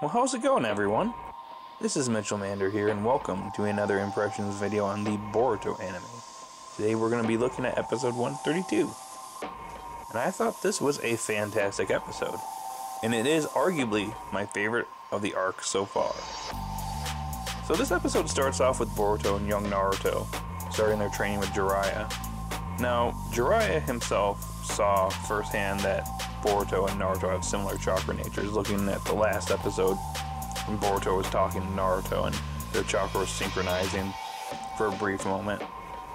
Well, how's it going, everyone? This is Mitchell Mander here, and welcome to another Impressions video on the Boruto anime. Today we're going to be looking at episode 132. And I thought this was a fantastic episode. And it is arguably my favorite of the arc so far. So this episode starts off with Boruto and young Naruto starting their training with Jiraiya. Now, Jiraiya himself saw firsthand that Boruto and Naruto have similar chakra natures, looking at the last episode when Boruto was talking to Naruto and their chakra was synchronizing for a brief moment.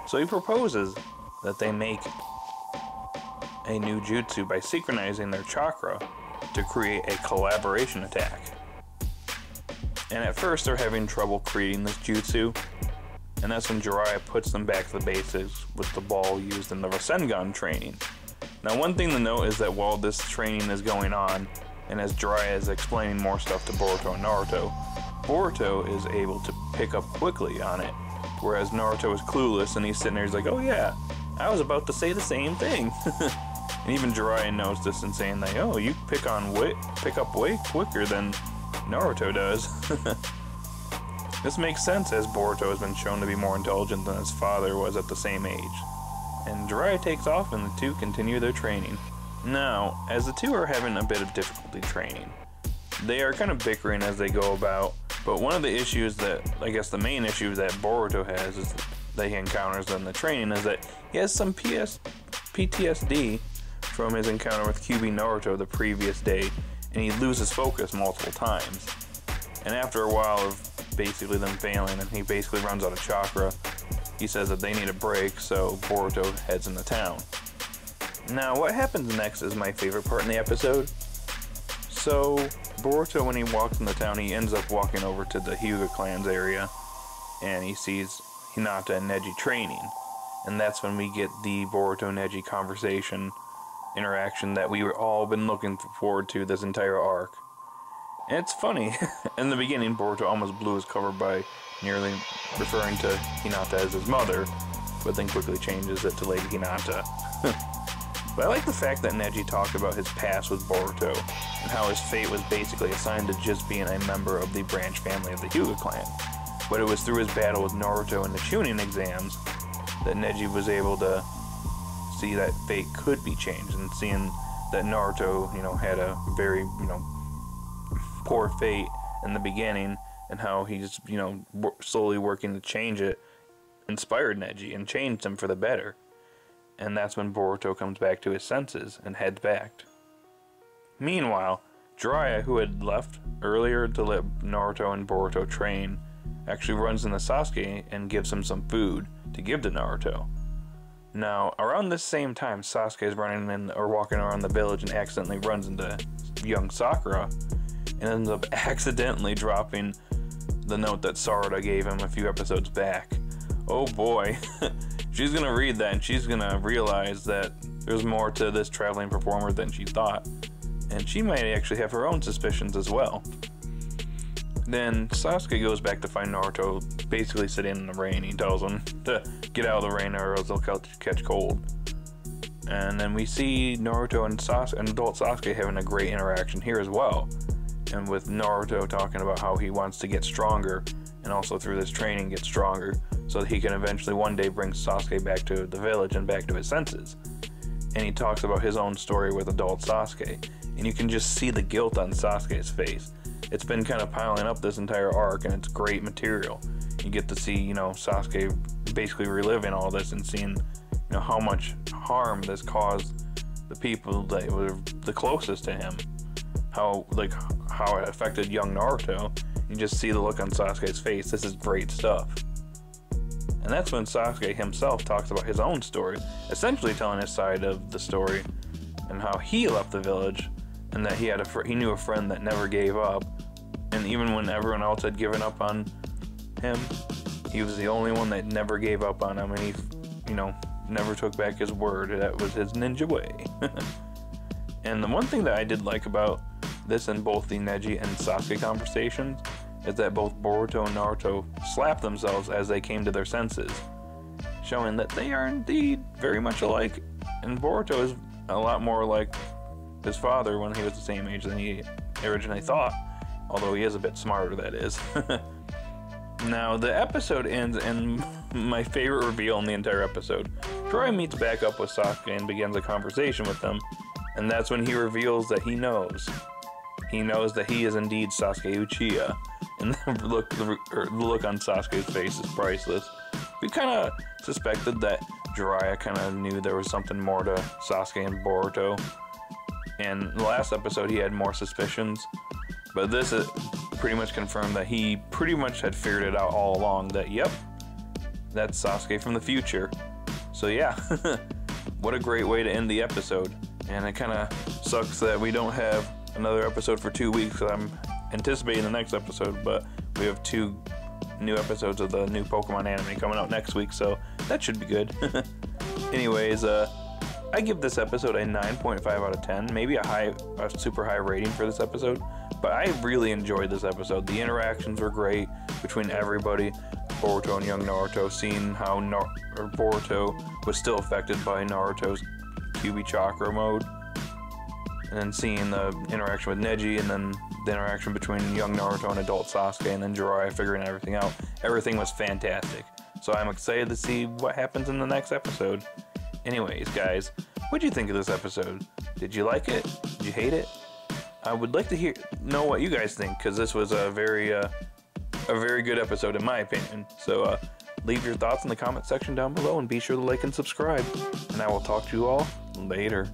So he proposes that they make a new jutsu by synchronizing their chakra to create a collaboration attack. And at first they're having trouble creating this jutsu, and that's when Jiraiya puts them back to the basics with the ball used in the Rasengan training. Now, one thing to note is that while this training is going on, and as Jiraiya is explaining more stuff to Boruto and Naruto, Boruto is able to pick up quickly on it, whereas Naruto is clueless and he's sitting there, he's like, oh yeah, I was about to say the same thing. And even Jiraiya knows this and saying that, oh, you pick up way quicker than Naruto does. This makes sense as Boruto has been shown to be more intelligent than his father was at the same age. And Jiraiya takes off and the two continue their training. Now, as the two are having a bit of difficulty training, they are kind of bickering as they go about, but one of the issues that, I guess the main issue that Boruto has is that he encounters in the training is that he has some PTSD from his encounter with Kyuubi Naruto the previous day, and he loses focus multiple times. And after a while of basically them failing, and he basically runs out of chakra, he says that they need a break, so Boruto heads into town. Now, what happens next is my favorite part in the episode. So, Boruto, when he walks into town, he ends up walking over to the Hyuga clan's area, and he sees Hinata and Neji training. And that's when we get the Boruto-Neji conversation interaction that we were all been looking forward to this entire arc. And it's funny, in the beginning Boruto almost blew his cover by nearly referring to Hinata as his mother, but then quickly changes it to Lady Hinata. But I like the fact that Neji talked about his past with Boruto, and how his fate was basically assigned to just being a member of the branch family of the Hyuga clan. But it was through his battle with Naruto in the Chunin exams that Neji was able to see that fate could be changed, and seeing that Naruto, had a very, poor fate in the beginning, and how he's, slowly working to change it, inspired Neji and changed him for the better. And that's when Boruto comes back to his senses and heads back. Meanwhile, Jiraiya, who had left earlier to let Naruto and Boruto train, actually runs into Sasuke and gives him some food to give to Naruto. Now, around this same time, Sasuke is running in or walking around the village and accidentally runs into young Sakura and ends up accidentally dropping the note that Sarada gave him a few episodes back. Oh boy, she's gonna read that and she's gonna realize that there's more to this traveling performer than she thought, and she might actually have her own suspicions as well. Then Sasuke goes back to find Naruto basically sitting in the rain. He tells him to get out of the rain or else they'll catch cold. And then we see Naruto and adult Sasuke having a great interaction here as well. And with Naruto talking about how he wants to get stronger, and also through this training get stronger, so that he can eventually one day bring Sasuke back to the village and back to his senses. And he talks about his own story with adult Sasuke, and you can just see the guilt on Sasuke's face. It's been kind of piling up this entire arc, and it's great material. You get to see, Sasuke basically reliving all this and seeing, how much harm this caused the people that were the closest to him. How it affected young Naruto. You just see the look on Sasuke's face. This is great stuff. And that's when Sasuke himself talks about his own story, essentially telling his side of the story and how he left the village, and that he knew a friend that never gave up, and even when everyone else had given up on him, he was the only one that never gave up on him, and he, never took back his word. That was his ninja way. And the one thing that I did like about this in both the Neji and Sasuke conversations is that both Boruto and Naruto slapped themselves as they came to their senses, showing that they are indeed very much alike, and Boruto is a lot more like his father when he was the same age than he originally thought. Although he is a bit smarter, that is. Now, the episode ends in my favorite reveal in the entire episode. Jiraiya meets back up with Sasuke and begins a conversation with them, and that's when he reveals that he knows. He knows that he is indeed Sasuke Uchiha, and the look on Sasuke's face is priceless. We kind of suspected that Jiraiya kind of knew there was something more to Sasuke and Boruto, and in the last episode he had more suspicions, but this is pretty much confirmed that he pretty much had figured it out all along, that yep, that's Sasuke from the future. So yeah, what a great way to end the episode. And it kind of sucks that we don't have another episode for 2 weeks, because I'm anticipating the next episode, but we have 2 new episodes of the new Pokemon anime coming out next week, so that should be good. Anyways, I give this episode a 9.5 out of 10, maybe a super high rating for this episode, but I really enjoyed this episode. The interactions were great between everybody, Boruto and young Naruto, seeing how Boruto was still affected by Naruto's Kyuubi chakra mode, and then seeing the interaction with Neji, and then the interaction between young Naruto and adult Sasuke, and then Jiraiya figuring everything out. Everything was fantastic. So I'm excited to see what happens in the next episode. Anyways, guys, what'd you think of this episode? Did you like it? Did you hate it? I would like to know what you guys think, because this was a very good episode in my opinion. So leave your thoughts in the comment section down below, and be sure to like and subscribe. And I will talk to you all later.